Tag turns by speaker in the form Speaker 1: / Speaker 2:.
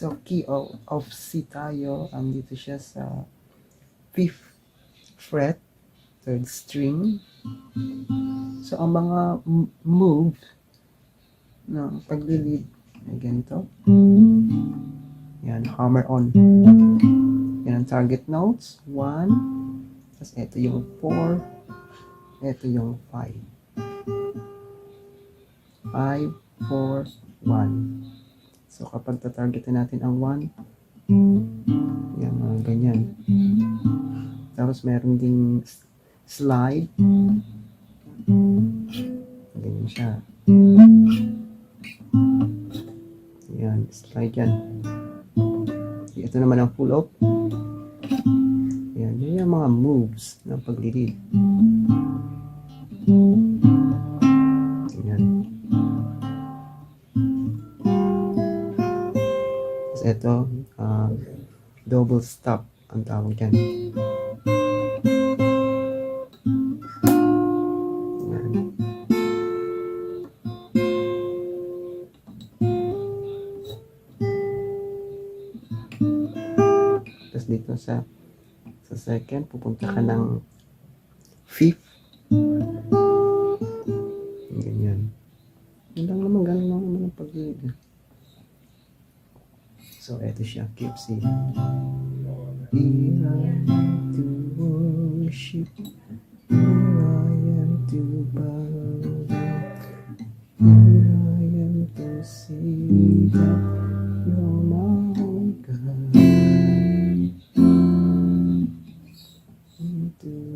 Speaker 1: So, key of C tayo. Andito siya sa 5th fret, 3rd string. So, ang mga move ng paglilid ay ganito. Yan, hammer on. Yan ang target notes. 1. Tapos ito yung 4. Ito yung 5. 5, 4, 1. So, kapag tatargetin natin ang 1, yan, mga ganyan. Tapos, meron ding slide. Ganyan siya. Yan, slide yan. Ito naman ang pull up. Yan, yan yung mga moves ng paglilid. Yan. Ito, double stop ang tawag dyan. Yan. Tapos dito sa second, pupunta ka ng 5th. Ganyan. Ganun naman ang paglilid. So, eto siya, keep C. Here I am to worship, here I am to bow down, here I am to see that you're my God. To